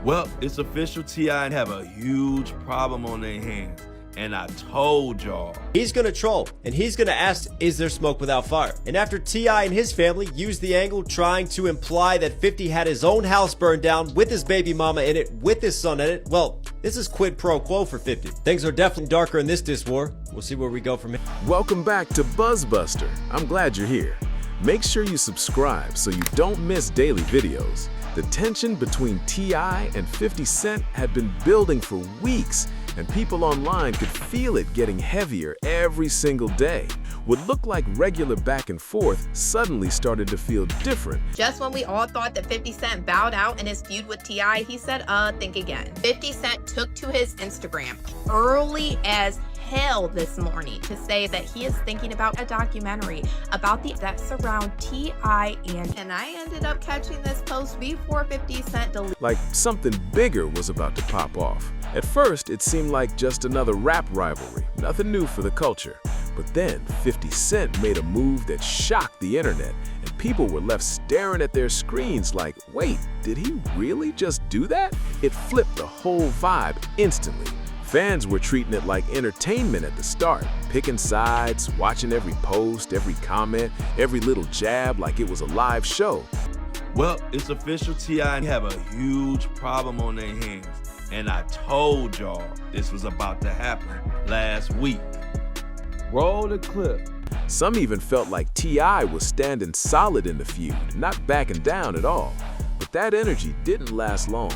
Well, it's official, T.I. have a huge problem on their hands. And I told y'all. He's gonna troll, and he's gonna ask, is there smoke without fire? And after T.I. and his family used the angle trying to imply that 50 had his own house burned down with his baby mama in it, with his son in it, well, this is quid pro quo for 50. Things are definitely darker in this diss war. We'll see where we go from here. Welcome back to Buzzbuster. I'm glad you're here. Make sure you subscribe so you don't miss daily videos. The tension between T.I. and 50 Cent had been building for weeks, and people online could feel it getting heavier every single day. What looked like regular back and forth suddenly started to feel different. Just when we all thought that 50 Cent bowed out in his feud with T.I., he said, think again. 50 Cent took to his Instagram early as hell this morning to say that he is thinking about a documentary about the that surround T.I. and I ended up catching this post before 50 Cent deleted. Like something bigger was about to pop off. At first, it seemed like just another rap rivalry, nothing new for the culture. But then 50 Cent made a move that shocked the internet, and people were left staring at their screens like, wait, did he really just do that? It flipped the whole vibe instantly. Fans were treating it like entertainment at the start, picking sides, watching every post, every comment, every little jab like it was a live show. Well, it's official, T.I. have a huge problem on their hands. And I told y'all this was about to happen last week. Roll the clip. Some even felt like T.I. was standing solid in the feud, not backing down at all. But that energy didn't last long.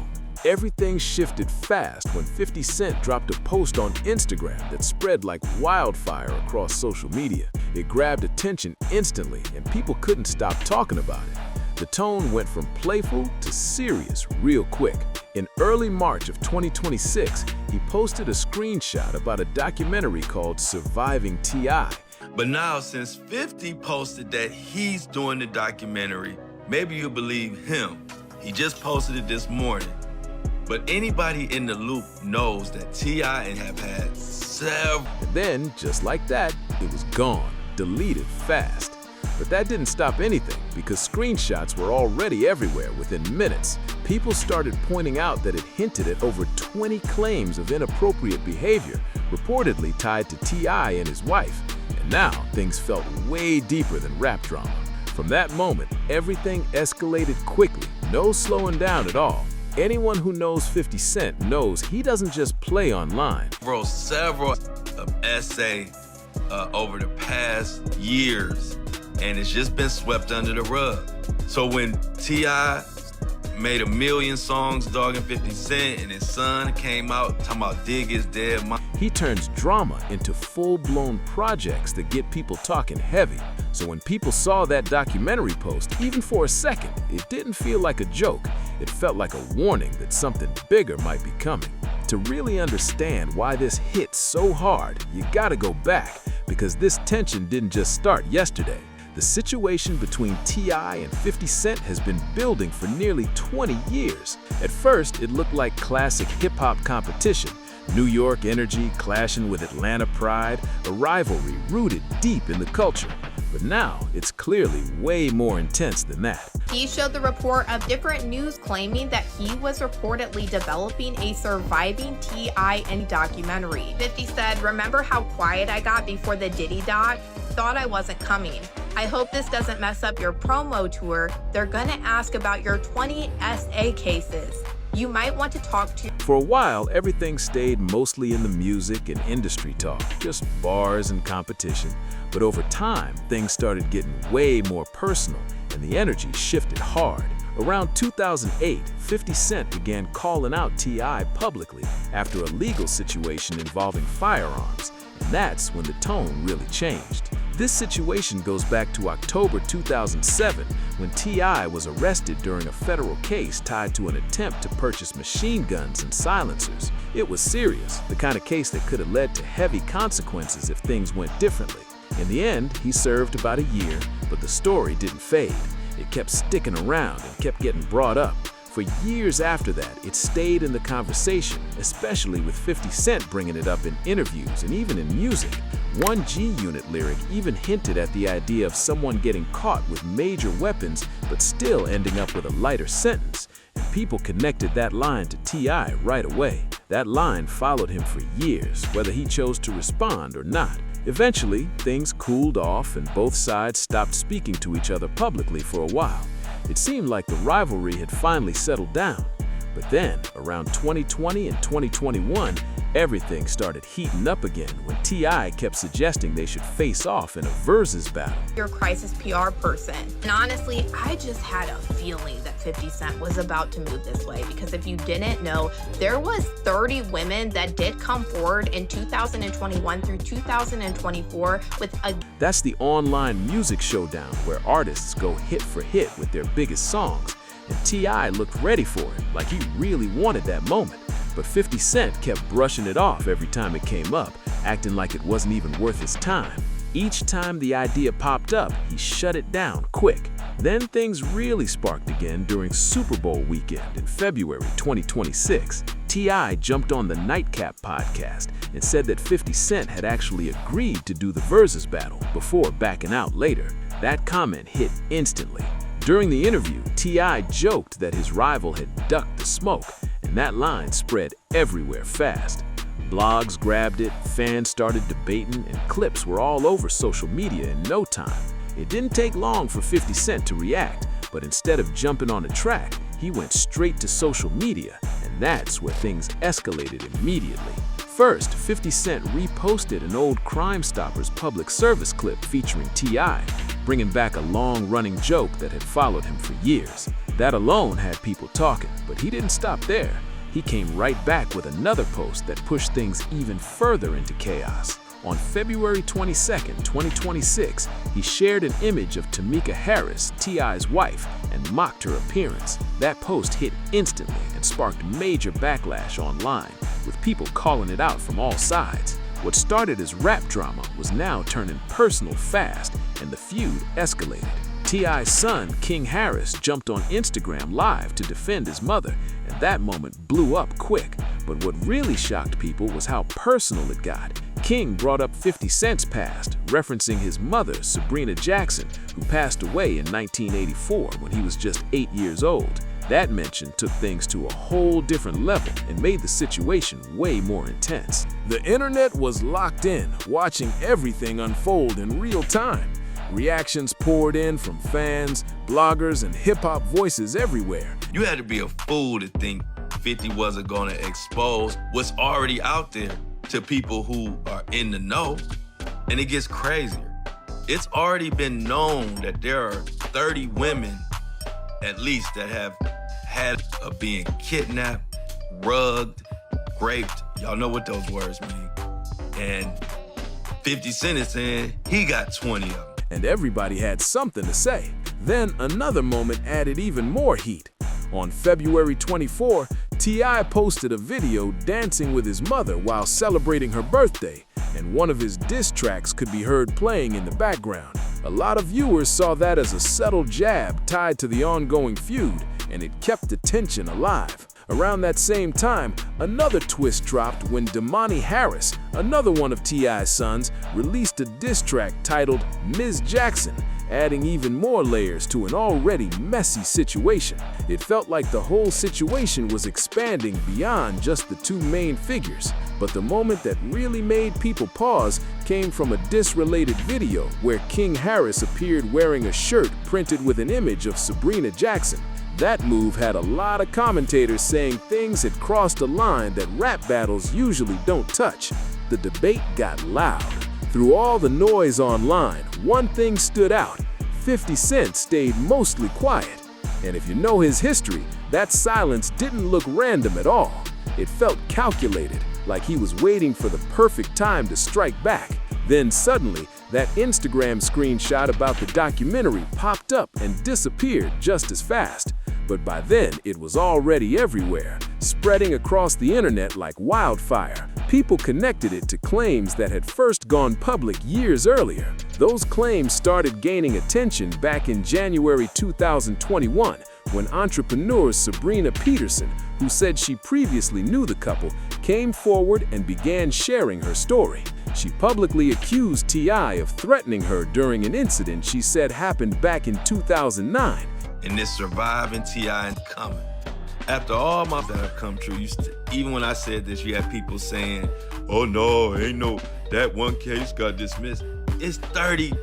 Everything shifted fast when 50 Cent dropped a post on Instagram that spread like wildfire across social media. It grabbed attention instantly, and people couldn't stop talking about it. The tone went from playful to serious real quick. In early March of 2026, he posted a screenshot about a documentary called Surviving T.I. But now, since 50 posted that he's doing the documentary, maybe you believe him. He just posted it this morning. But anybody in the loop knows that T.I. have had several. And then, just like that, it was gone, deleted fast. But that didn't stop anything, because screenshots were already everywhere within minutes. People started pointing out that it hinted at over 20 claims of inappropriate behavior, reportedly tied to T.I. and his wife. And now, things felt way deeper than rap drama. From that moment, everything escalated quickly, no slowing down at all. Anyone who knows 50 Cent knows he doesn't just play online. Wrote several essays over the past years, and it's just been swept under the rug. So when T.I. made 1 million songs dogging 50 Cent and his son came out talking about Dig Is Dead, he turns drama into full-blown projects that get people talking heavy. So when people saw that documentary post, even for a second, it didn't feel like a joke. It felt like a warning that something bigger might be coming. To really understand why this hit so hard, you gotta go back, because this tension didn't just start yesterday. The situation between T.I. and 50 Cent has been building for nearly 20 years. At first, it looked like classic hip-hop competition. New York energy clashing with Atlanta pride, a rivalry rooted deep in the culture. But now, it's clearly way more intense than that. He showed the report of different news claiming that he was reportedly developing a Surviving T.I. documentary. 50 said, "Remember how quiet I got before the Diddy doc? Thought I wasn't coming. I hope this doesn't mess up your promo tour. They're gonna ask about your 20 SA cases. You might want to talk to..." For a while, everything stayed mostly in the music and industry talk, just bars and competition. But over time, things started getting way more personal, and the energy shifted hard. Around 2008, 50 Cent began calling out T.I. publicly after a legal situation involving firearms, and that's when the tone really changed. This situation goes back to October 2007, when T.I. was arrested during a federal case tied to an attempt to purchase machine guns and silencers. It was serious, the kind of case that could have led to heavy consequences if things went differently. In the end, he served about a year, but the story didn't fade. It kept sticking around and kept getting brought up. For years after that, it stayed in the conversation, especially with 50 Cent bringing it up in interviews and even in music. One G-Unit lyric even hinted at the idea of someone getting caught with major weapons but still ending up with a lighter sentence. And People connected that line to T.I. right away. That line followed him for years, whether he chose to respond or not. Eventually, things cooled off and both sides stopped speaking to each other publicly for a while. It seemed like the rivalry had finally settled down. But then, around 2020 and 2021, everything started heating up again when T.I. kept suggesting they should face off in a versus battle. Your crisis PR person. And honestly, I just had a feeling that 50 Cent was about to move this way, because if you didn't know, there was 30 women that did come forward in 2021 through 2024 with a... That's the online music showdown where artists go hit for hit with their biggest songs. And T.I. looked ready for it, like he really wanted that moment. But 50 Cent kept brushing it off every time it came up, acting like it wasn't even worth his time. Each time the idea popped up, he shut it down quick. Then things really sparked again during Super Bowl weekend in February 2026. T.I. jumped on the Nightcap podcast and said that 50 Cent had actually agreed to do the versus battle before backing out later. That comment hit instantly. During the interview, T.I. joked that his rival had ducked the smoke, and that line spread everywhere fast. Blogs grabbed it, fans started debating, and clips were all over social media in no time. It didn't take long for 50 Cent to react, but instead of jumping on a track, he went straight to social media, and that's where things escalated immediately. First, 50 Cent reposted an old Crime Stoppers public service clip featuring T.I., bringing back a long-running joke that had followed him for years. That alone had people talking, but he didn't stop there. He came right back with another post that pushed things even further into chaos. On February 22, 2026, he shared an image of Tamika Harris, T.I.'s wife, and mocked her appearance. That post hit instantly and sparked major backlash online, with people calling it out from all sides. What started as rap drama was now turning personal fast, and the feud escalated. T.I.'s son, King Harris, jumped on Instagram Live to defend his mother, and that moment blew up quick. But what really shocked people was how personal it got. King brought up 50 Cent's past, referencing his mother, Sabrina Jackson, who passed away in 1984 when he was just 8 years old. That mention took things to a whole different level and made the situation way more intense. The internet was locked in, watching everything unfold in real time. Reactions poured in from fans, bloggers, and hip-hop voices everywhere. You had to be a fool to think 50 wasn't gonna expose what's already out there to people who are in the know. And it gets crazier. It's already been known that there are 30 women, at least, that have had of being kidnapped, rugged, raped. Y'all know what those words mean. And 50 Cent is saying he got 20 of them. And everybody had something to say. Then another moment added even more heat. On February 24, T.I. posted a video dancing with his mother while celebrating her birthday, and one of his diss tracks could be heard playing in the background. A lot of viewers saw that as a subtle jab tied to the ongoing feud, and it kept the tension alive. Around that same time, another twist dropped when Damani Harris, another one of T.I.'s sons, released a diss track titled Ms. Jackson, adding even more layers to an already messy situation. It felt like the whole situation was expanding beyond just the two main figures. But the moment that really made people pause came from a diss-related video where King Harris appeared wearing a shirt printed with an image of Sabrina Jackson. That move had a lot of commentators saying things had crossed a line that rap battles usually don't touch. The debate got loud. Through all the noise online, one thing stood out. 50 Cent stayed mostly quiet. And if you know his history, that silence didn't look random at all. It felt calculated, like he was waiting for the perfect time to strike back. Then suddenly, that Instagram screenshot about the documentary popped up and disappeared just as fast. But by then, it was already everywhere, spreading across the internet like wildfire. People connected it to claims that had first gone public years earlier. Those claims started gaining attention back in January 2021, when entrepreneur Sabrina Peterson, who said she previously knew the couple, came forward and began sharing her story. She publicly accused T.I. of threatening her during an incident she said happened back in 2009. And this surviving T.I. coming. After all my that have come true, even when I said this, you had people saying, oh no, ain't no, that one case got dismissed. It's 30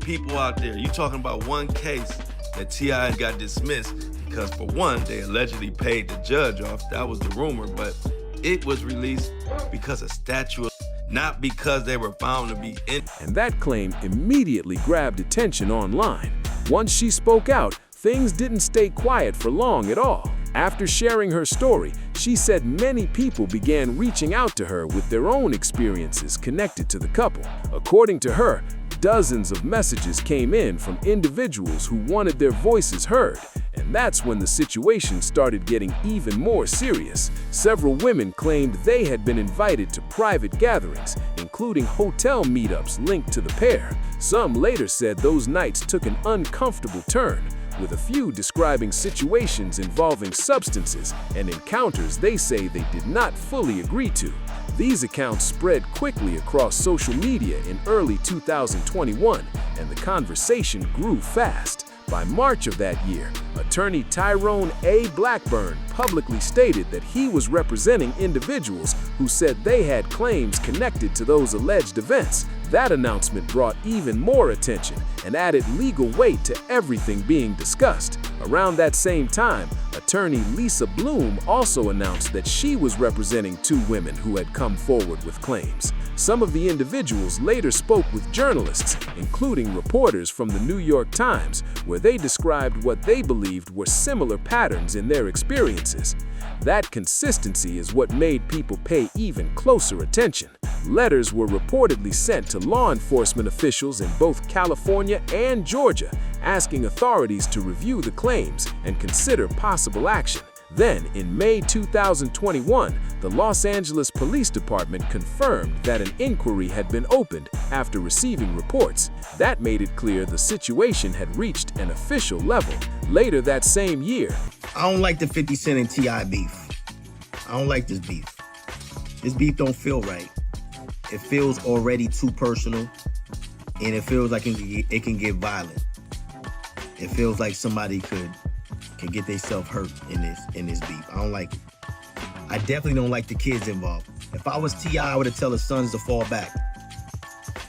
people out there. You talking about one case that T.I. got dismissed because for one, they allegedly paid the judge off. That was the rumor, but it was released because of statute, not because they were found to be in. And that claim immediately grabbed attention online. Once she spoke out, things didn't stay quiet for long at all. After sharing her story, she said many people began reaching out to her with their own experiences connected to the couple. According to her, dozens of messages came in from individuals who wanted their voices heard, and that's when the situation started getting even more serious. Several women claimed they had been invited to private gatherings, including hotel meetups linked to the pair. Some later said those nights took an uncomfortable turn, with a few describing situations involving substances and encounters they say they did not fully agree to. These accounts spread quickly across social media in early 2021, and the conversation grew fast. By March of that year, attorney Tyrone A. Blackburn publicly stated that he was representing individuals who said they had claims connected to those alleged events. That announcement brought even more attention and added legal weight to everything being discussed. Around that same time, attorney Lisa Bloom also announced that she was representing 2 women who had come forward with claims. Some of the individuals later spoke with journalists, including reporters from the New York Times, where they described what they believed were similar patterns in their experiences. That consistency is what made people pay even closer attention. Letters were reportedly sent to law enforcement officials in both California and Georgia, asking authorities to review the claims and consider possible action. Then, in May 2021, the Los Angeles Police Department confirmed that an inquiry had been opened after receiving reports. That made it clear the situation had reached an official level. Later that same year, I don't like the 50 Cent and T.I. beef. I don't like this beef. This beef don't feel right. It feels already too personal, and it feels like it can get violent. It feels like somebody can get themselves hurt in this beef. I don't like it. I definitely don't like the kids involved. If I was T.I., I would have tell his sons to fall back.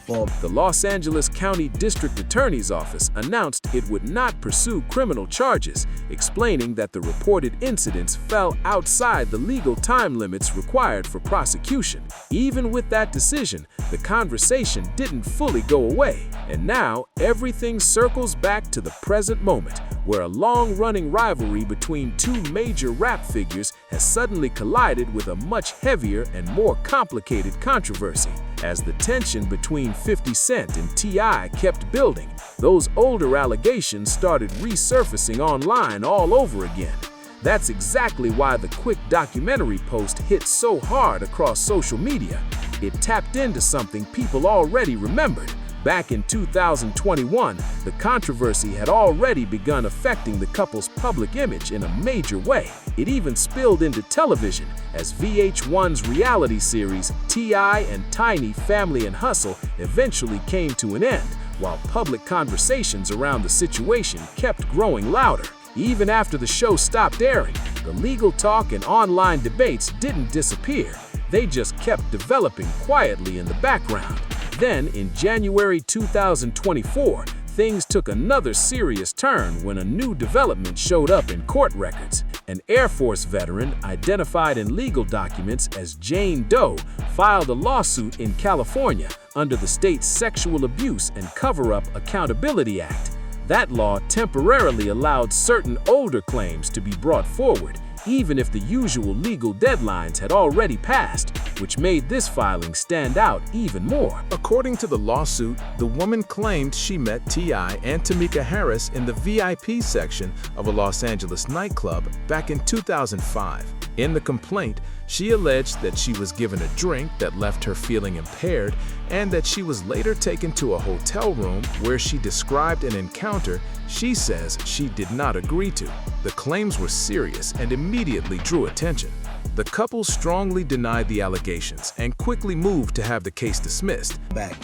The Los Angeles County District Attorney's Office announced it would not pursue criminal charges, explaining that the reported incidents fell outside the legal time limits required for prosecution. Even with that decision, the conversation didn't fully go away, and now everything circles back to the present moment, where a long-running rivalry between 2 major rap figures has suddenly collided with a much heavier and more complicated controversy. As the tension between 50 Cent and T.I. kept building, those older allegations started resurfacing online all over again. That's exactly why the quick documentary post hit so hard across social media. It tapped into something people already remembered. Back in 2021, the controversy had already begun affecting the couple's public image in a major way. It even spilled into television, as VH1's reality series T.I. and Tiny Family and Hustle eventually came to an end, while public conversations around the situation kept growing louder. Even after the show stopped airing, the legal talk and online debates didn't disappear. They just kept developing quietly in the background. Then, in January 2024, things took another serious turn when a new development showed up in court records. An Air Force veteran, identified in legal documents as Jane Doe, filed a lawsuit in California under the state's Sexual Abuse and Cover-Up Accountability Act. That law temporarily allowed certain older claims to be brought forward, even if the usual legal deadlines had already passed, which made this filing stand out even more. According to the lawsuit, the woman claimed she met T.I. and Tamika Harris in the VIP section of a Los Angeles nightclub back in 2005. In the complaint, she alleged that she was given a drink that left her feeling impaired and that she was later taken to a hotel room where she described an encounter she says she did not agree to. The claims were serious and immediately drew attention. The couple strongly denied the allegations and quickly moved to have the case dismissed. Back.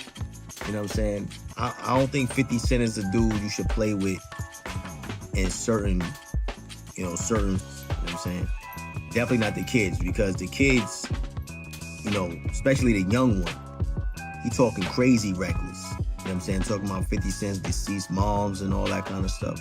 You know what I'm saying? I don't think 50 Cent is a dude you should play with in certain, you know what I'm saying? Definitely not the kids, because the kids, you know, especially the young one, he talking crazy reckless. You know what I'm saying? Talking about 50 Cent's deceased moms and all that kind of stuff.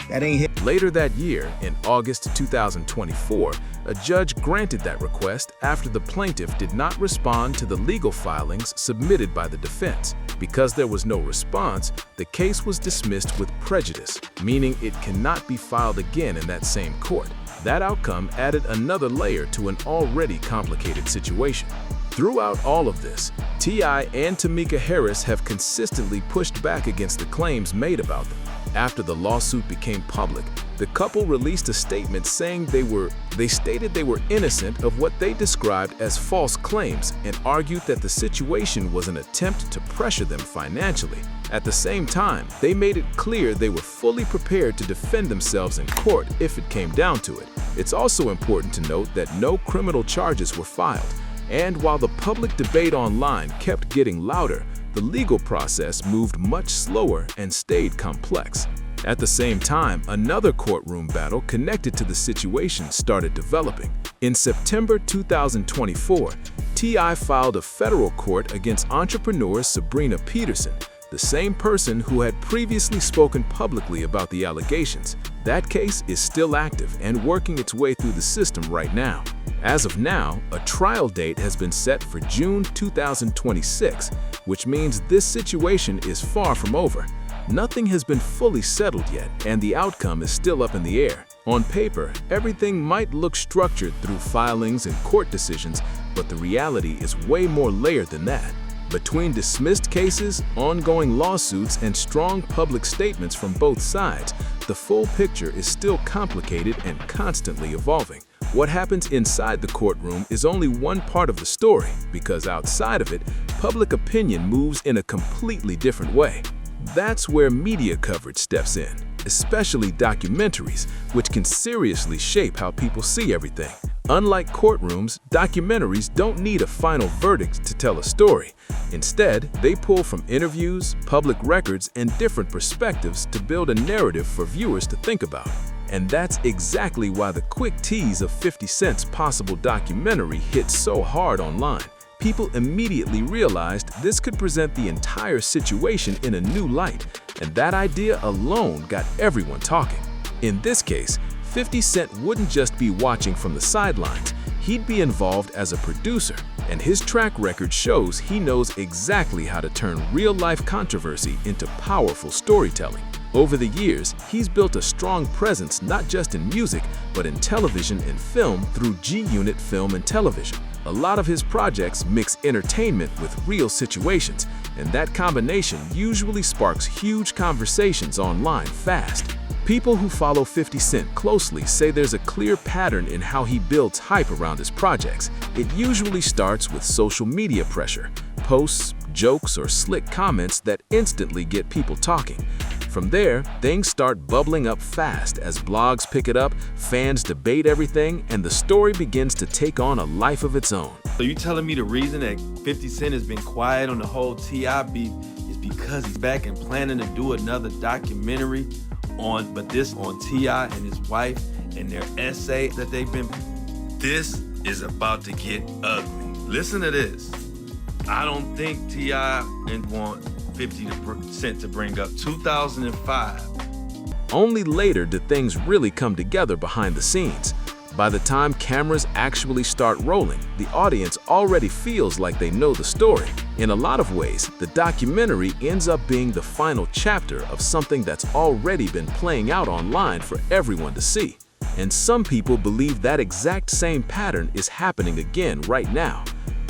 That ain't hip. Later that year, in August 2024, a judge granted that request after the plaintiff did not respond to the legal filings submitted by the defense. Because there was no response, the case was dismissed with prejudice, meaning it cannot be filed again in that same court. That outcome added another layer to an already complicated situation. Throughout all of this, T.I. and Tamika Harris have consistently pushed back against the claims made about them. After the lawsuit became public, the couple released a statement saying they stated they were innocent of what they described as false claims and argued that the situation was an attempt to pressure them financially. At the same time, they made it clear they were fully prepared to defend themselves in court if it came down to it. It's also important to note that no criminal charges were filed, and while the public debate online kept getting louder, the legal process moved much slower and stayed complex. At the same time, another courtroom battle connected to the situation started developing. In September 2024, T.I. filed a federal court against entrepreneur Sabrina Peterson, the same person who had previously spoken publicly about the allegations. That case is still active and working its way through the system right now. As of now, a trial date has been set for June 2026, which means this situation is far from over. Nothing has been fully settled yet, and the outcome is still up in the air. On paper, everything might look structured through filings and court decisions, but the reality is way more layered than that. Between dismissed cases, ongoing lawsuits, and strong public statements from both sides, the full picture is still complicated and constantly evolving. What happens inside the courtroom is only one part of the story, because outside of it, public opinion moves in a completely different way. That's where media coverage steps in, especially documentaries, which can seriously shape how people see everything. Unlike courtrooms, documentaries don't need a final verdict to tell a story. Instead, they pull from interviews, public records, and different perspectives to build a narrative for viewers to think about. And that's exactly why the quick tease of 50 Cent's possible documentary hit so hard online. People immediately realized this could present the entire situation in a new light, and that idea alone got everyone talking. In this case, 50 Cent wouldn't just be watching from the sidelines, he'd be involved as a producer, and his track record shows he knows exactly how to turn real-life controversy into powerful storytelling. Over the years, he's built a strong presence not just in music, but in television and film through G-Unit Film and Television. A lot of his projects mix entertainment with real situations, and that combination usually sparks huge conversations online fast. People who follow 50 Cent closely say there's a clear pattern in how he builds hype around his projects. It usually starts with social media pressure, posts, jokes, or slick comments that instantly get people talking. From there, things start bubbling up fast as blogs pick it up, fans debate everything, and the story begins to take on a life of its own. So you telling me the reason that 50 Cent has been quiet on the whole T.I. beef is because he's back and planning to do another documentary on T.I. and his wife and their essay that they've been... This is about to get ugly. Listen to this. I don't think T.I. want 50 Cent to bring up 2005. Only later do things really come together behind the scenes. By the time cameras actually start rolling, the audience already feels like they know the story. In a lot of ways, the documentary ends up being the final chapter of something that's already been playing out online for everyone to see. And some people believe that exact same pattern is happening again right now.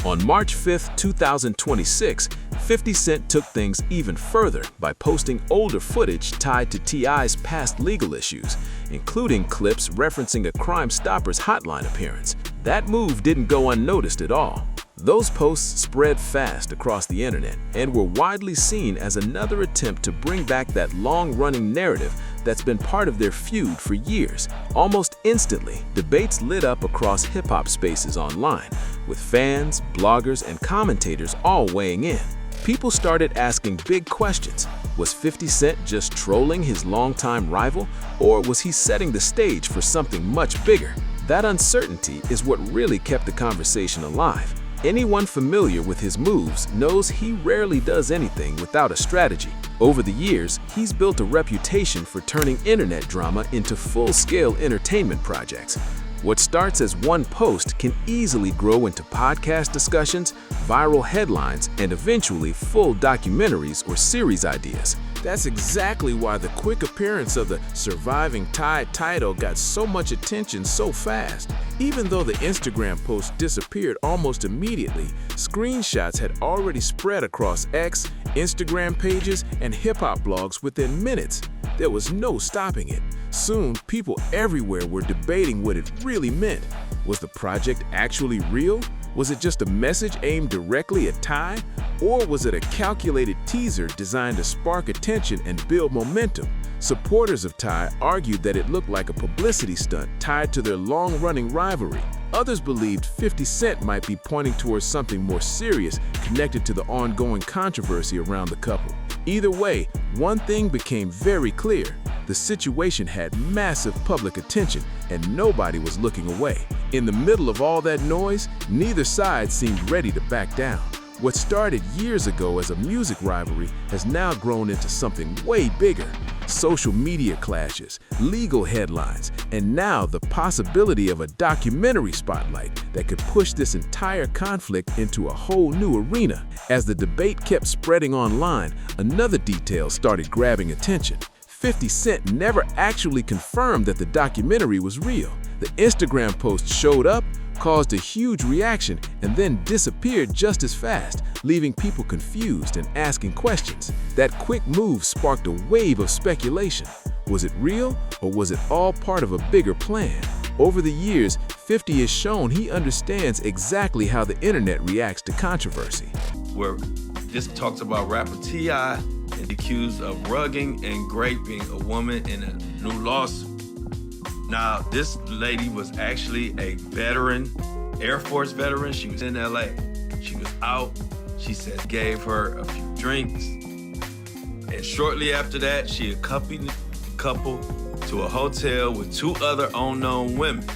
On March 5, 2026, 50 Cent took things even further by posting older footage tied to T.I.'s past legal issues, including clips referencing a Crime Stoppers hotline appearance. That move didn't go unnoticed at all. Those posts spread fast across the internet and were widely seen as another attempt to bring back that long-running narrative that's been part of their feud for years. Almost instantly, debates lit up across hip-hop spaces online, with fans, bloggers, and commentators all weighing in. People started asking big questions. Was 50 Cent just trolling his longtime rival, or was he setting the stage for something much bigger? That uncertainty is what really kept the conversation alive. Anyone familiar with his moves knows he rarely does anything without a strategy. Over the years, he's built a reputation for turning internet drama into full-scale entertainment projects. What starts as one post can easily grow into podcast discussions, viral headlines, and eventually full documentaries or series ideas. That's exactly why the quick appearance of the Surviving Tide title got so much attention so fast. Even though the Instagram post disappeared almost immediately, screenshots had already spread across X, Instagram pages, and hip-hop blogs within minutes. There was no stopping it. Soon, people everywhere were debating what it really meant. Was the project actually real? Was it just a message aimed directly at Ty? Or was it a calculated teaser designed to spark attention and build momentum? Supporters of Ty argued that it looked like a publicity stunt tied to their long-running rivalry. Others believed 50 Cent might be pointing towards something more serious connected to the ongoing controversy around the couple. Either way, one thing became very clear. The situation had massive public attention and nobody was looking away. In the middle of all that noise, neither side seemed ready to back down. What started years ago as a music rivalry has now grown into something way bigger. Social media clashes, legal headlines, and now the possibility of a documentary spotlight that could push this entire conflict into a whole new arena. As the debate kept spreading online, another detail started grabbing attention. 50 Cent never actually confirmed that the documentary was real. The Instagram post showed up, caused a huge reaction, and then disappeared just as fast, leaving people confused and asking questions. That quick move sparked a wave of speculation. Was it real, or was it all part of a bigger plan? Over the years, 50 has shown he understands exactly how the internet reacts to controversy. Where this talks about rapper T.I. and accused of rugging and raping a woman in a new lawsuit. Now, this lady was actually a veteran, Air Force veteran. She was in LA. She was out. She said gave her a few drinks. And shortly after that, she accompanied the couple to a hotel with two other unknown women.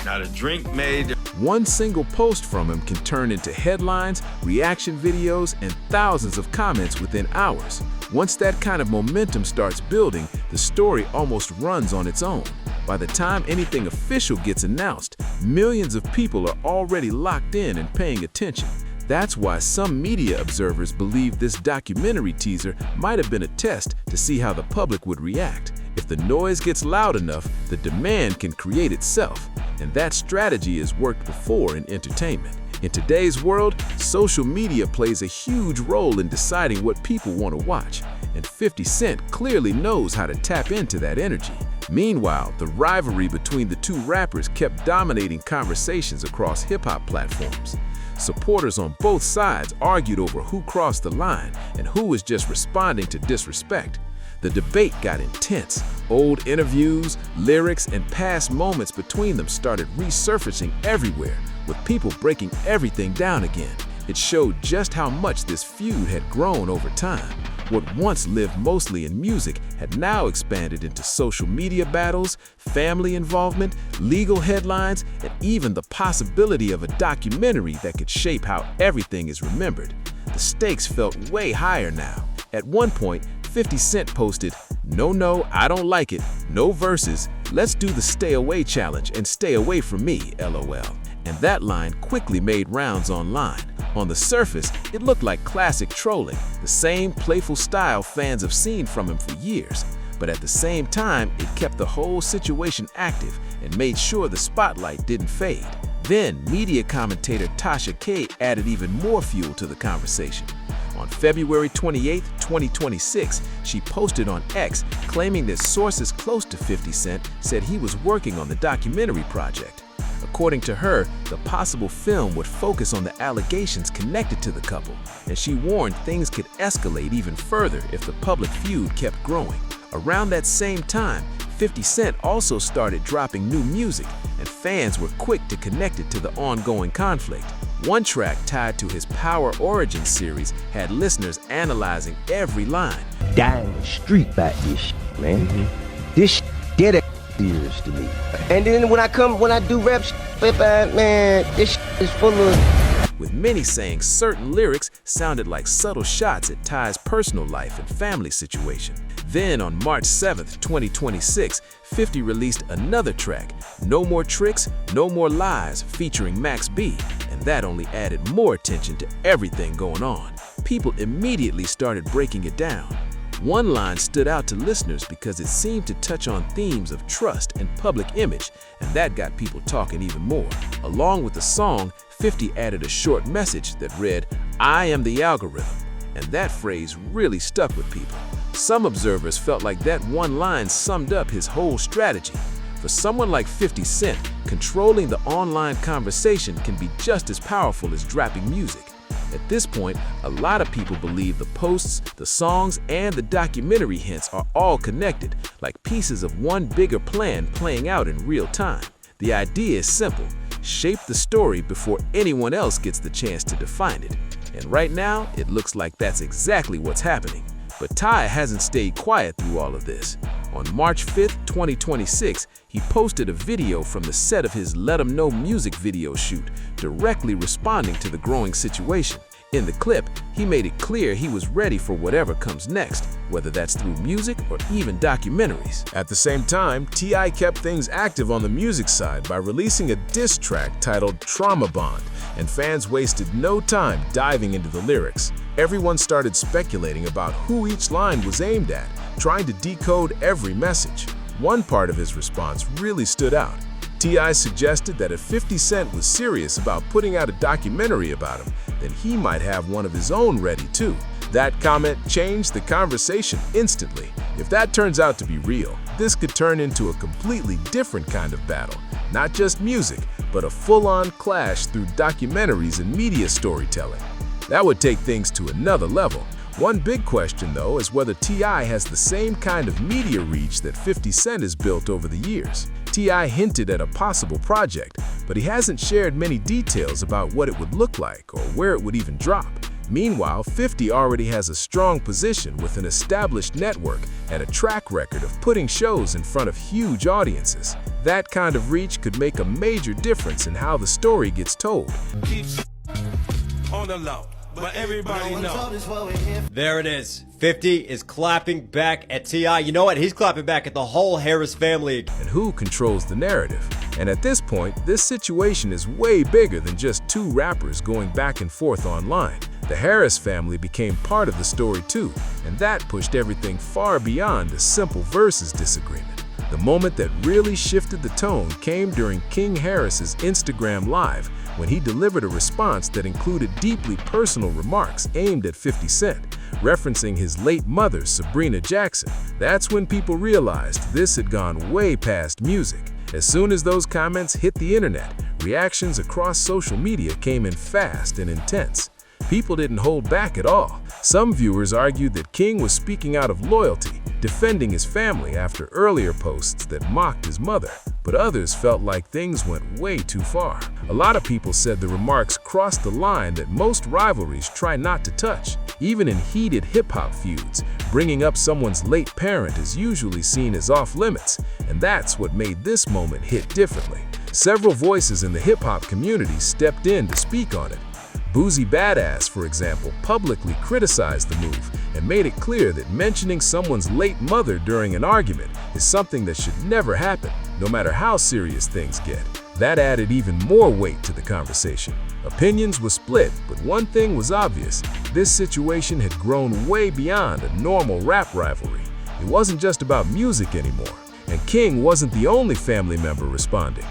Now, the drink made One single post from him can turn into headlines, reaction videos, and thousands of comments within hours. Once that kind of momentum starts building, the story almost runs on its own. By the time anything official gets announced, millions of people are already locked in and paying attention. That's why some media observers believe this documentary teaser might have been a test to see how the public would react. If the noise gets loud enough, the demand can create itself. And that strategy has worked before in entertainment. In today's world, social media plays a huge role in deciding what people want to watch, and 50 Cent clearly knows how to tap into that energy. Meanwhile, the rivalry between the two rappers kept dominating conversations across hip-hop platforms. Supporters on both sides argued over who crossed the line and who was just responding to disrespect. The debate got intense. Old interviews, lyrics, and past moments between them started resurfacing everywhere, with people breaking everything down again. It showed just how much this feud had grown over time. What once lived mostly in music had now expanded into social media battles, family involvement, legal headlines, and even the possibility of a documentary that could shape how everything is remembered. The stakes felt way higher now. At one point, 50 Cent posted, "No, I don't like it. No verses. Let's do the stay away challenge and stay away from me, LOL." And that line quickly made rounds online. On the surface, it looked like classic trolling, the same playful style fans have seen from him for years. But at the same time, it kept the whole situation active and made sure the spotlight didn't fade. Then, media commentator Tasha K added even more fuel to the conversation. On February 28, 2026, she posted on X claiming that sources close to 50 Cent said he was working on the documentary project. According to her, the possible film would focus on the allegations connected to the couple, and she warned things could escalate even further if the public feud kept growing. Around that same time, 50 Cent also started dropping new music, and fans were quick to connect it to the ongoing conflict. One track tied to his Power Origins series had listeners analyzing every line. Dying the street about this shit, man. This shit dead. serious to me. And then when I do rap man, this is full of... With many saying certain lyrics sounded like subtle shots at Ty's personal life and family situation. Then on March 7th, 2026, 50 released another track, No More Tricks, No More Lies, featuring Max B, and that only added more attention to everything going on. People immediately started breaking it down. One line stood out to listeners because it seemed to touch on themes of trust and public image, and that got people talking even more. Along with the song, 50 added a short message that read, "I am the algorithm," and that phrase really stuck with people. Some observers felt like that one line summed up his whole strategy. For someone like 50 Cent, controlling the online conversation can be just as powerful as dropping music. At this point, a lot of people believe the posts, the songs, and the documentary hints are all connected, like pieces of one bigger plan playing out in real time. The idea is simple: shape the story before anyone else gets the chance to define it. And right now, it looks like that's exactly what's happening. But Ty hasn't stayed quiet through all of this. On March 5th, 2026, he posted a video from the set of his Let 'Em Know music video shoot, directly responding to the growing situation. In the clip, he made it clear he was ready for whatever comes next, whether that's through music or even documentaries. At the same time, T.I. kept things active on the music side by releasing a diss track titled Trauma Bond, and fans wasted no time diving into the lyrics. Everyone started speculating about who each line was aimed at, trying to decode every message. One part of his response really stood out. T.I. suggested that if 50 Cent was serious about putting out a documentary about him, then he might have one of his own ready too. That comment changed the conversation instantly. If that turns out to be real, this could turn into a completely different kind of battle. Not just music, but a full-on clash through documentaries and media storytelling. That would take things to another level. One big question, though, is whether T.I. has the same kind of media reach that 50 Cent has built over the years. T.I. hinted at a possible project, but he hasn't shared many details about what it would look like or where it would even drop. Meanwhile, 50 already has a strong position with an established network and a track record of putting shows in front of huge audiences. That kind of reach could make a major difference in how the story gets told. On the low, but everybody knows. There it is. 50 is clapping back at T.I. You know what? He's clapping back at the whole Harris family. And who controls the narrative? And at this point, this situation is way bigger than just two rappers going back and forth online. The Harris family became part of the story too, and that pushed everything far beyond a simple versus disagreement. The moment that really shifted the tone came during King Harris's Instagram Live, when he delivered a response that included deeply personal remarks aimed at 50 Cent, referencing his late mother, Sabrina Jackson. That's when people realized this had gone way past music. As soon as those comments hit the internet, reactions across social media came in fast and intense. People didn't hold back at all. Some viewers argued that King was speaking out of loyalty, defending his family after earlier posts that mocked his mother. But others felt like things went way too far. A lot of people said the remarks crossed the line that most rivalries try not to touch. Even in heated hip-hop feuds, bringing up someone's late parent is usually seen as off-limits, and that's what made this moment hit differently. Several voices in the hip-hop community stepped in to speak on it. Boozy Badass, for example, publicly criticized the move and made it clear that mentioning someone's late mother during an argument is something that should never happen, no matter how serious things get. That added even more weight to the conversation. Opinions were split, but one thing was obvious: this situation had grown way beyond a normal rap rivalry. It wasn't just about music anymore, and King wasn't the only family member responding.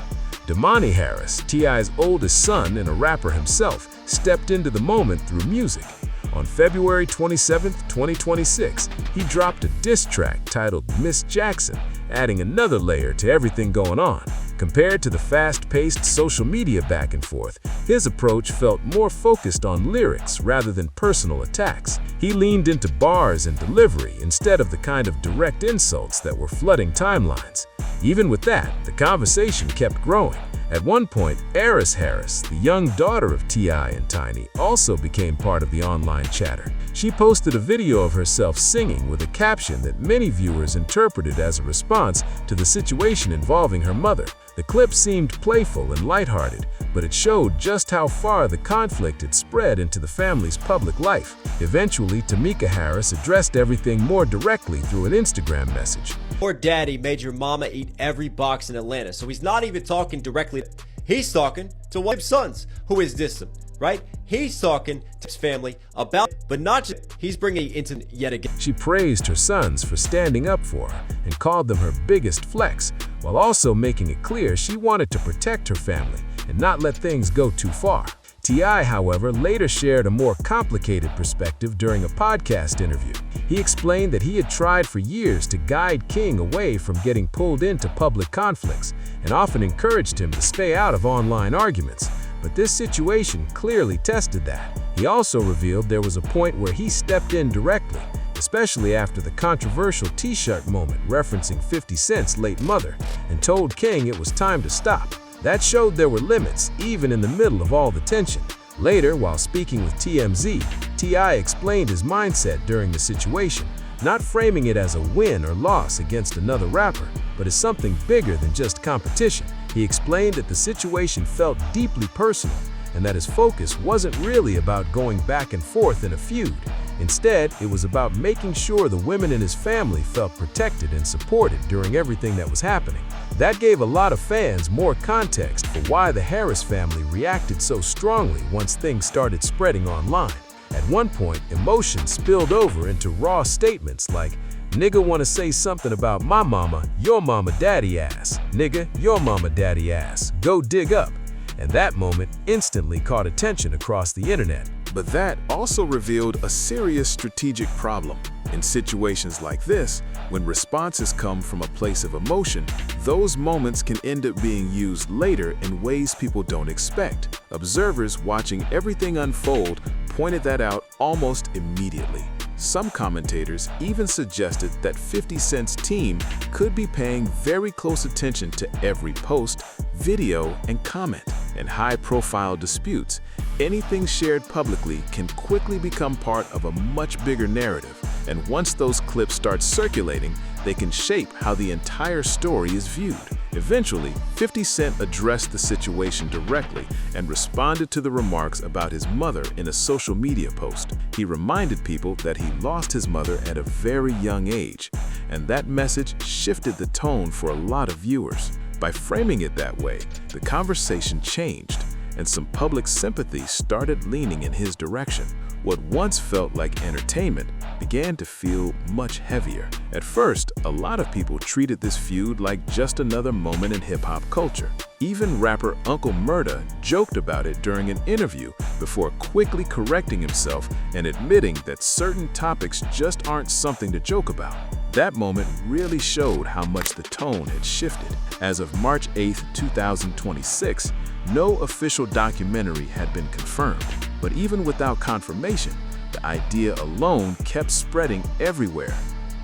Damani Harris, T.I.'s oldest son and a rapper himself, stepped into the moment through music. On February 27, 2026, he dropped a diss track titled Miss Jackson, adding another layer to everything going on. Compared to the fast-paced social media back and forth, his approach felt more focused on lyrics rather than personal attacks. He leaned into bars and delivery instead of the kind of direct insults that were flooding timelines. Even with that, the conversation kept growing. At one point, Eris Harris, the young daughter of T.I. and Tiny, also became part of the online chatter. She posted a video of herself singing with a caption that many viewers interpreted as a response to the situation involving her mother. The clip seemed playful and lighthearted, but it showed just how far the conflict had spread into the family's public life. Eventually, Tamika Harris addressed everything more directly through an Instagram message. Your daddy made your mama eat every box in Atlanta, so he's not even talking directly. He's talking to one of his sons who is distant, right? He's talking to his family about, but not just, he's bringing it into yet again. She praised her sons for standing up for her and called them her biggest flex, while also making it clear she wanted to protect her family and not let things go too far. T.I., however, later shared a more complicated perspective during a podcast interview. He explained that he had tried for years to guide King away from getting pulled into public conflicts and often encouraged him to stay out of online arguments. But this situation clearly tested that. He also revealed there was a point where he stepped in directly, especially after the controversial T-shirt moment referencing 50 Cent's late mother, and told King it was time to stop. That showed there were limits, even in the middle of all the tension. Later, while speaking with TMZ, T.I. explained his mindset during the situation, not framing it as a win or loss against another rapper, but as something bigger than just competition. He explained that the situation felt deeply personal, and that his focus wasn't really about going back and forth in a feud. Instead, it was about making sure the women in his family felt protected and supported during everything that was happening. That gave a lot of fans more context for why the Harris family reacted so strongly once things started spreading online. At one point, emotion spilled over into raw statements like, "Nigga wanna say something about my mama, your mama daddy ass. Nigga, your mama daddy ass. Go dig up." And that moment instantly caught attention across the internet. But that also revealed a serious strategic problem. In situations like this, when responses come from a place of emotion, those moments can end up being used later in ways people don't expect. Observers watching everything unfold pointed that out almost immediately. Some commentators even suggested that 50 Cent's team could be paying very close attention to every post, video, and comment. In high-profile disputes, anything shared publicly can quickly become part of a much bigger narrative, and once those clips start circulating, they can shape how the entire story is viewed. Eventually, 50 Cent addressed the situation directly and responded to the remarks about his mother in a social media post. He reminded people that he lost his mother at a very young age, and that message shifted the tone for a lot of viewers. By framing it that way, the conversation changed, and some public sympathy started leaning in his direction. What once felt like entertainment began to feel much heavier. At first, a lot of people treated this feud like just another moment in hip-hop culture. Even rapper Uncle Murda joked about it during an interview before quickly correcting himself and admitting that certain topics just aren't something to joke about. That moment really showed how much the tone had shifted. As of March 8, 2026, no official documentary had been confirmed. But even without confirmation, the idea alone kept spreading everywhere.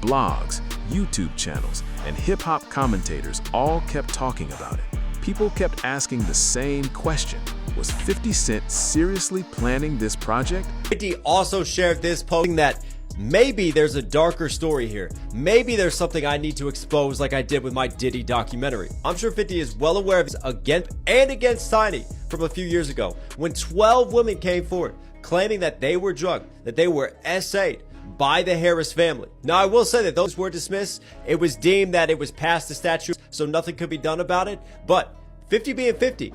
Blogs, YouTube channels, and hip-hop commentators all kept talking about it. People kept asking the same question. Was 50 Cent seriously planning this project? 50 also shared this, posting that maybe there's a darker story here. Maybe there's something I need to expose like I did with my Diddy documentary. I'm sure 50 is well aware of this against Tiny from a few years ago, when 12 women came forward claiming that they were drugged, that they were SA'd by the Harris family. Now, I will say that those were dismissed. It was deemed that it was past the statute, so nothing could be done about it. But 50 being 50,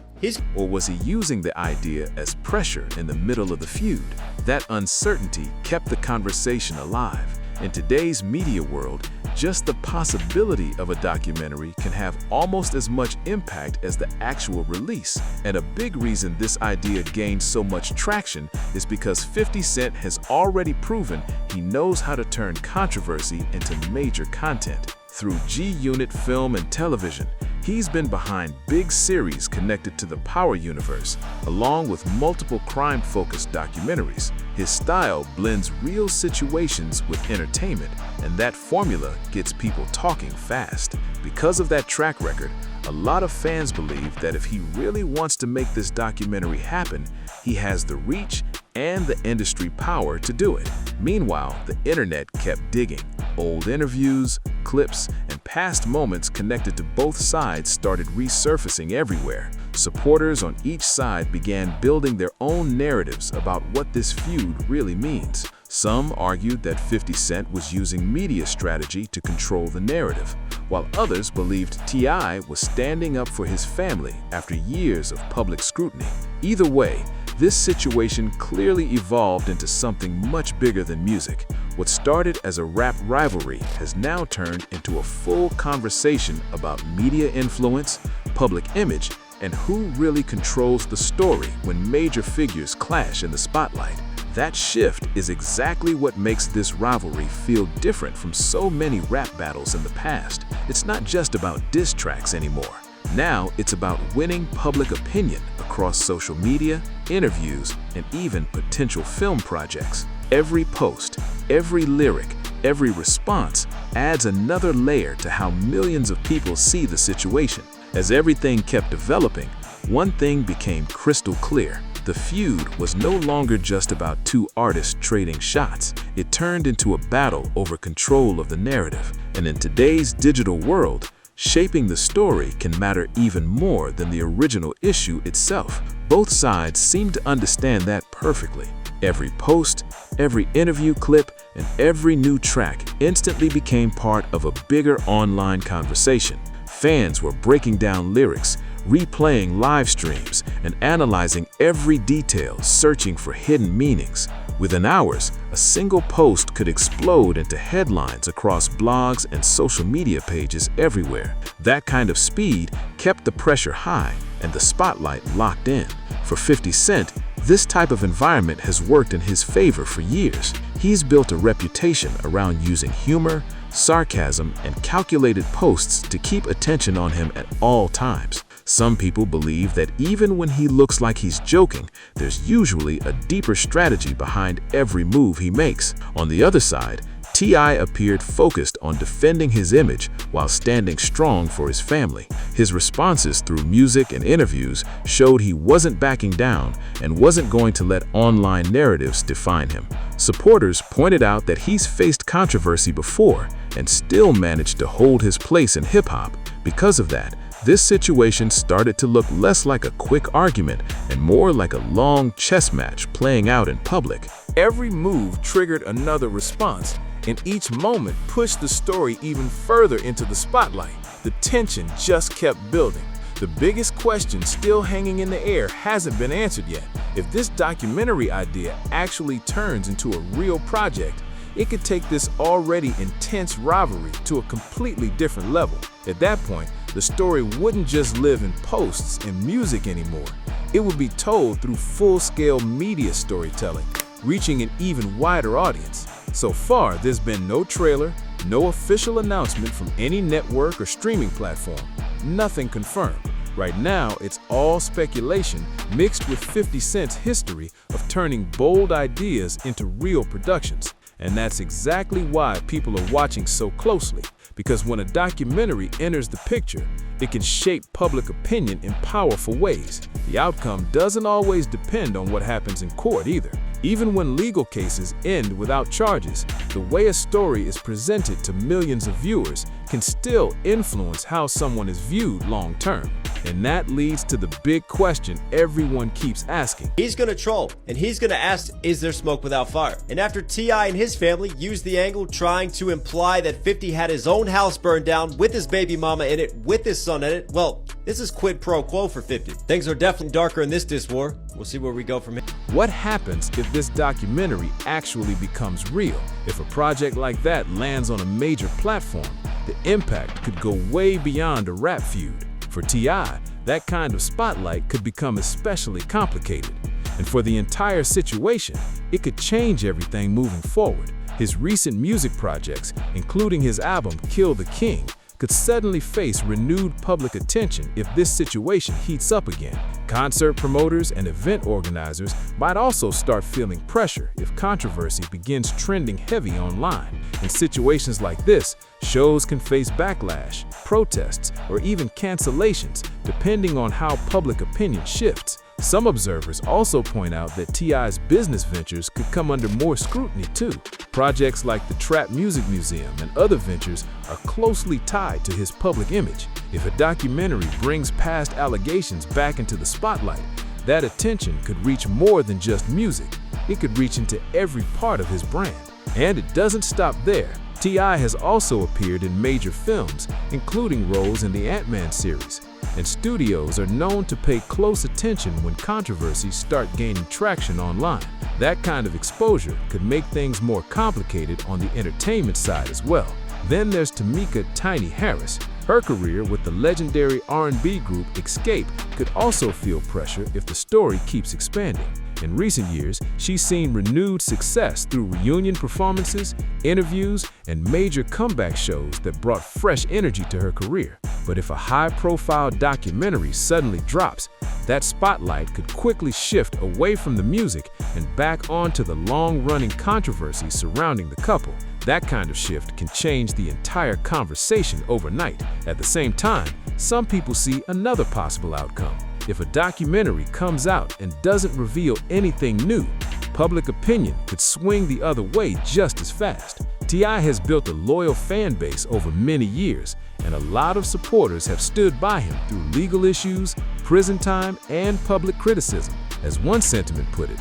Or was he using the idea as pressure in the middle of the feud? That uncertainty kept the conversation alive. In today's media world, just the possibility of a documentary can have almost as much impact as the actual release. And a big reason this idea gained so much traction is because 50 Cent has already proven he knows how to turn controversy into major content. Through G-Unit film and television, He's been behind big series connected to the Power universe, along with multiple crime-focused documentaries. His style blends real situations with entertainment, and that formula gets people talking fast. Because of that track record, a lot of fans believe that if he really wants to make this documentary happen, he has the reach and the industry power to do it. Meanwhile, the internet kept digging. Old interviews, clips, and past moments connected to both sides started resurfacing everywhere. Supporters on each side began building their own narratives about what this feud really means. Some argued that 50 Cent was using media strategy to control the narrative, while others believed T.I. was standing up for his family after years of public scrutiny. Either way, this situation clearly evolved into something much bigger than music. What started as a rap rivalry has now turned into a full conversation about media influence, public image, and who really controls the story when major figures clash in the spotlight. That shift is exactly what makes this rivalry feel different from so many rap battles in the past. It's not just about diss tracks anymore. Now it's about winning public opinion across social media, interviews, and even potential film projects. Every post, every lyric, every response adds another layer to how millions of people see the situation. As everything kept developing, one thing became crystal clear. The feud was no longer just about two artists trading shots. It turned into a battle over control of the narrative. And in today's digital world, shaping the story can matter even more than the original issue itself. Both sides seem to understand that perfectly. Every post, every interview clip, and every new track instantly became part of a bigger online conversation. Fans were breaking down lyrics, replaying live streams, and analyzing every detail, searching for hidden meanings. Within hours, a single post could explode into headlines across blogs and social media pages everywhere. That kind of speed kept the pressure high and the spotlight locked in. For 50 Cent, this type of environment has worked in his favor for years. He's built a reputation around using humor, sarcasm, and calculated posts to keep attention on him at all times. Some people believe that even when he looks like he's joking, there's usually a deeper strategy behind every move he makes. On the other side, T.I. appeared focused on defending his image while standing strong for his family. His responses through music and interviews showed he wasn't backing down and wasn't going to let online narratives define him. Supporters pointed out that he's faced controversy before and still managed to hold his place in hip-hop. Because of that, this situation started to look less like a quick argument and more like a long chess match playing out in public. Every move triggered another response, and each moment pushed the story even further into the spotlight. The tension just kept building. The biggest question still hanging in the air hasn't been answered yet. If this documentary idea actually turns into a real project, it could take this already intense rivalry to a completely different level. At that point, the story wouldn't just live in posts and music anymore. It would be told through full-scale media storytelling, reaching an even wider audience. So far, there's been no trailer, no official announcement from any network or streaming platform. Nothing confirmed. Right now, it's all speculation mixed with 50 Cent's history of turning bold ideas into real productions. And that's exactly why people are watching so closely, because when a documentary enters the picture, it can shape public opinion in powerful ways. The outcome doesn't always depend on what happens in court either. Even when legal cases end without charges, the way a story is presented to millions of viewers can still influence how someone is viewed long term. And that leads to the big question everyone keeps asking. He's gonna troll, and he's gonna ask, is there smoke without fire? And after T.I. and his family used the angle trying to imply that 50 had his own house burned down with his baby mama in it, with his son in it, well, this is quid pro quo for 50. Things are definitely darker in this diss war. We'll see where we go from here. What happens if this documentary actually becomes real? If a project like that lands on a major platform, the impact could go way beyond a rap feud. For T.I., that kind of spotlight could become especially complicated. And for the entire situation, it could change everything moving forward. His recent music projects, including his album Kill the King, could suddenly face renewed public attention if this situation heats up again. Concert promoters and event organizers might also start feeling pressure if controversy begins trending heavy online. In situations like this, shows can face backlash, protests, or even cancellations, depending on how public opinion shifts. Some observers also point out that T.I.'s business ventures could come under more scrutiny too. Projects like the Trap Music Museum and other ventures are closely tied to his public image. If a documentary brings past allegations back into the spotlight, that attention could reach more than just music. It could reach into every part of his brand. And it doesn't stop there. T.I. has also appeared in major films, including roles in the Ant-Man series. And studios are known to pay close attention when controversies start gaining traction online. That kind of exposure could make things more complicated on the entertainment side as well. Then there's Tamika "Tiny" Harris. Her career with the legendary R&B group Escape could also feel pressure if the story keeps expanding. In recent years, she's seen renewed success through reunion performances, interviews, and major comeback shows that brought fresh energy to her career. But if a high-profile documentary suddenly drops, that spotlight could quickly shift away from the music and back onto the long-running controversy surrounding the couple. That kind of shift can change the entire conversation overnight. At the same time, some people see another possible outcome. If a documentary comes out and doesn't reveal anything new, public opinion could swing the other way just as fast. T.I. has built a loyal fan base over many years, and a lot of supporters have stood by him through legal issues, prison time, and public criticism. As one sentiment put it,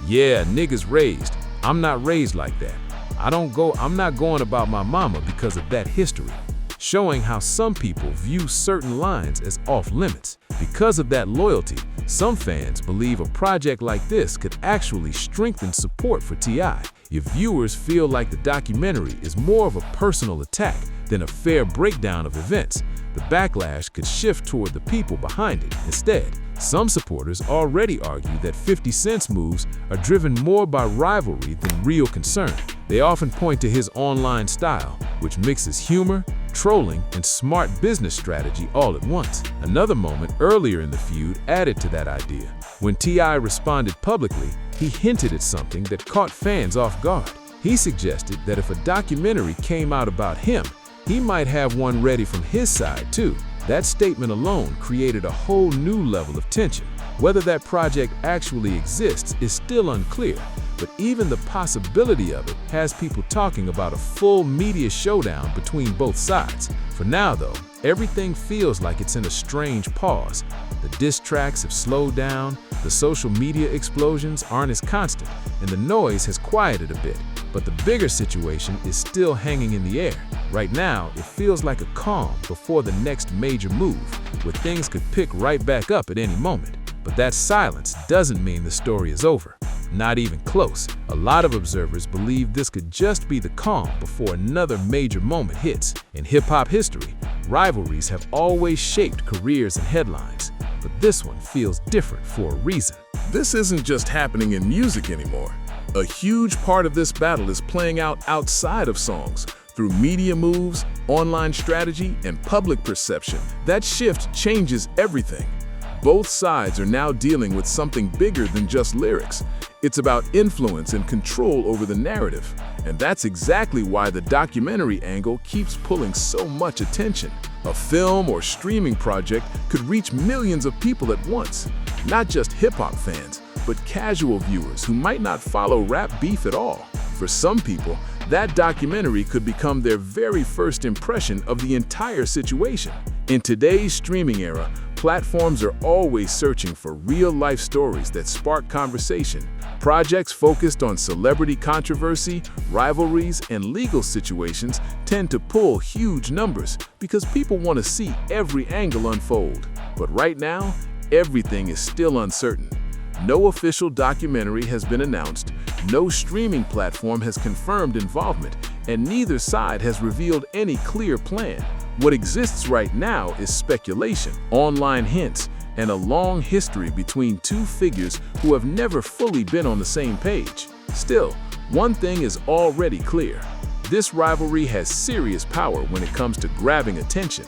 "Yeah, niggas raised. I'm not raised like that. I'm not going about my mama because of that history," showing how some people view certain lines as off-limits. Because of that loyalty, some fans believe a project like this could actually strengthen support for T.I. If viewers feel like the documentary is more of a personal attack than a fair breakdown of events, the backlash could shift toward the people behind it instead. Some supporters already argue that 50 Cent's moves are driven more by rivalry than real concern. They often point to his online style, which mixes humor, trolling, and smart business strategy all at once. Another moment earlier in the feud added to that idea. When T.I. responded publicly, he hinted at something that caught fans off guard. He suggested that if a documentary came out about him, he might have one ready from his side too. That statement alone created a whole new level of tension. Whether that project actually exists is still unclear, but even the possibility of it has people talking about a full media showdown between both sides. For now though, everything feels like it's in a strange pause. The diss tracks have slowed down, the social media explosions aren't as constant, and the noise has quieted a bit. But the bigger situation is still hanging in the air. Right now, it feels like a calm before the next major move, where things could pick right back up at any moment. But that silence doesn't mean the story is over. Not even close. A lot of observers believe this could just be the calm before another major moment hits. In hip-hop history, rivalries have always shaped careers and headlines, but this one feels different for a reason. This isn't just happening in music anymore. A huge part of this battle is playing out outside of songs, through media moves, online strategy, and public perception. That shift changes everything. Both sides are now dealing with something bigger than just lyrics. It's about influence and control over the narrative. And that's exactly why the documentary angle keeps pulling so much attention. A film or streaming project could reach millions of people at once, not just hip-hop fans, but casual viewers who might not follow rap beef at all. For some people, that documentary could become their very first impression of the entire situation. In today's streaming era, platforms are always searching for real-life stories that spark conversation. Projects focused on celebrity controversy, rivalries, and legal situations tend to pull huge numbers because people want to see every angle unfold. But right now, everything is still uncertain. No official documentary has been announced, no streaming platform has confirmed involvement, and neither side has revealed any clear plan. What exists right now is speculation, online hints, and a long history between two figures who have never fully been on the same page. Still, one thing is already clear. This rivalry has serious power when it comes to grabbing attention.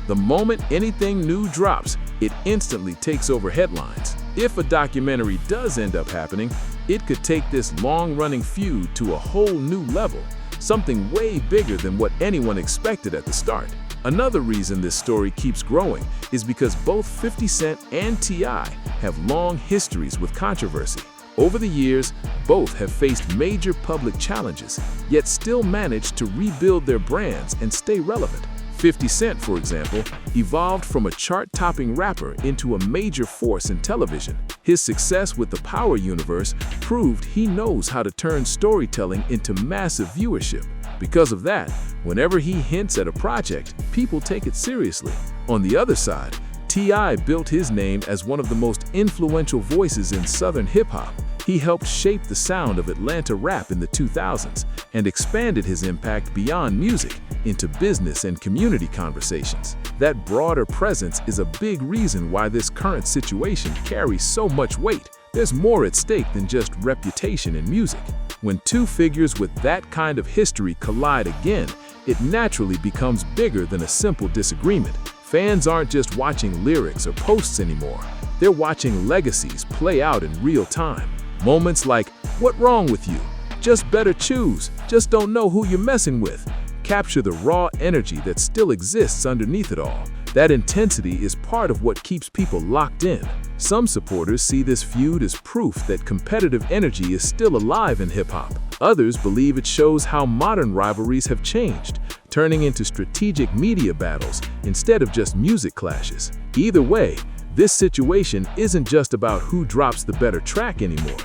The moment anything new drops, it instantly takes over headlines. If a documentary does end up happening, it could take this long-running feud to a whole new level, something way bigger than what anyone expected at the start. Another reason this story keeps growing is because both 50 Cent and T.I. have long histories with controversy. Over the years, both have faced major public challenges, yet still managed to rebuild their brands and stay relevant. 50 Cent, for example, evolved from a chart-topping rapper into a major force in television. His success with the Power universe proved he knows how to turn storytelling into massive viewership. Because of that, whenever he hints at a project, people take it seriously. On the other side, T.I. built his name as one of the most influential voices in Southern hip-hop. He helped shape the sound of Atlanta rap in the 2000s and expanded his impact beyond music into business and community conversations. That broader presence is a big reason why this current situation carries so much weight. There's more at stake than just reputation in music. When two figures with that kind of history collide again, it naturally becomes bigger than a simple disagreement. Fans aren't just watching lyrics or posts anymore. They're watching legacies play out in real time. Moments like, "What wrong with you? Just better choose. Just don't know who you're messing with," capture the raw energy that still exists underneath it all. That intensity is part of what keeps people locked in. Some supporters see this feud as proof that competitive energy is still alive in hip-hop. Others believe it shows how modern rivalries have changed, turning into strategic media battles instead of just music clashes. Either way, this situation isn't just about who drops the better track anymore.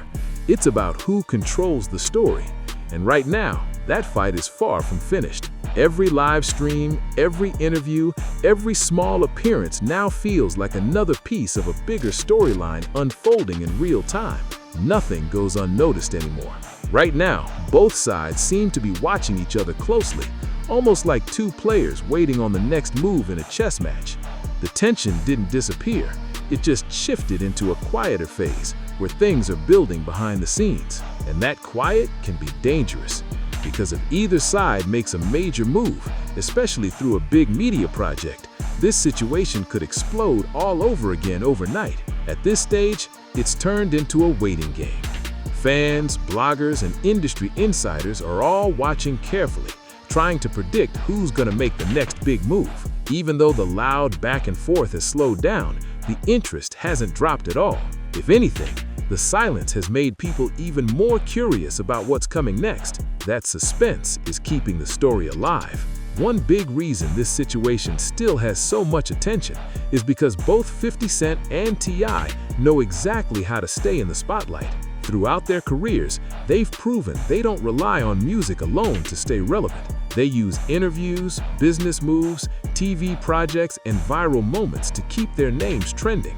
It's about who controls the story. And right now, that fight is far from finished. Every live stream, every interview, every small appearance now feels like another piece of a bigger storyline unfolding in real time. Nothing goes unnoticed anymore. Right now, both sides seem to be watching each other closely, almost like two players waiting on the next move in a chess match. The tension didn't disappear, it just shifted into a quieter phase where things are building behind the scenes. And that quiet can be dangerous, because if either side makes a major move, especially through a big media project, this situation could explode all over again overnight. At this stage, it's turned into a waiting game. Fans, bloggers, and industry insiders are all watching carefully, trying to predict who's gonna make the next big move. Even though the loud back and forth has slowed down, the interest hasn't dropped at all. If anything, the silence has made people even more curious about what's coming next. That suspense is keeping the story alive. One big reason this situation still has so much attention is because both 50 Cent and T.I. know exactly how to stay in the spotlight. Throughout their careers, they've proven they don't rely on music alone to stay relevant. They use interviews, business moves, TV projects, and viral moments to keep their names trending.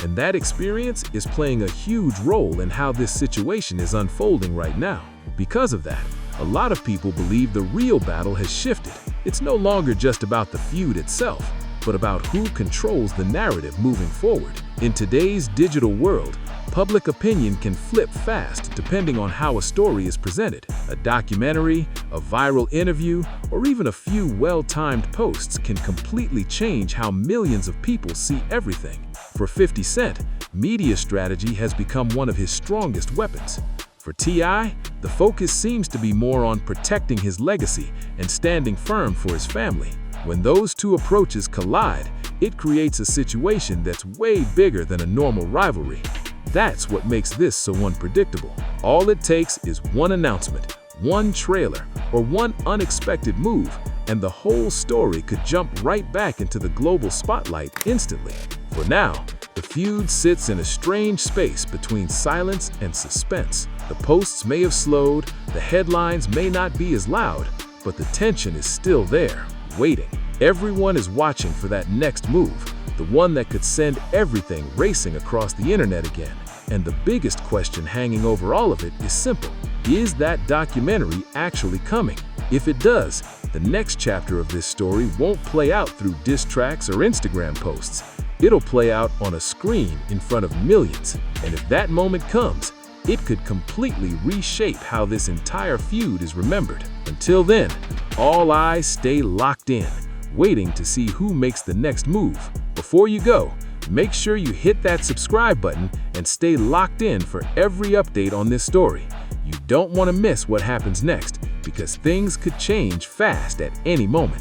And that experience is playing a huge role in how this situation is unfolding right now. Because of that, a lot of people believe the real battle has shifted. It's no longer just about the feud itself, but about who controls the narrative moving forward. In today's digital world, public opinion can flip fast depending on how a story is presented. A documentary, a viral interview, or even a few well-timed posts can completely change how millions of people see everything. For 50 Cent, media strategy has become one of his strongest weapons. For T.I., the focus seems to be more on protecting his legacy and standing firm for his family. When those two approaches collide, it creates a situation that's way bigger than a normal rivalry. That's what makes this so unpredictable. All it takes is one announcement, one trailer, or one unexpected move, and the whole story could jump right back into the global spotlight instantly. For now, the feud sits in a strange space between silence and suspense. The posts may have slowed, the headlines may not be as loud, but the tension is still there, waiting. Everyone is watching for that next move, the one that could send everything racing across the internet again. And the biggest question hanging over all of it is simple. Is that documentary actually coming? If it does, the next chapter of this story won't play out through diss tracks or Instagram posts. It'll play out on a screen in front of millions. And if that moment comes, it could completely reshape how this entire feud is remembered. Until then, all eyes stay locked in, waiting to see who makes the next move. Before you go, make sure you hit that subscribe button and stay locked in for every update on this story. You don't want to miss what happens next, because things could change fast at any moment.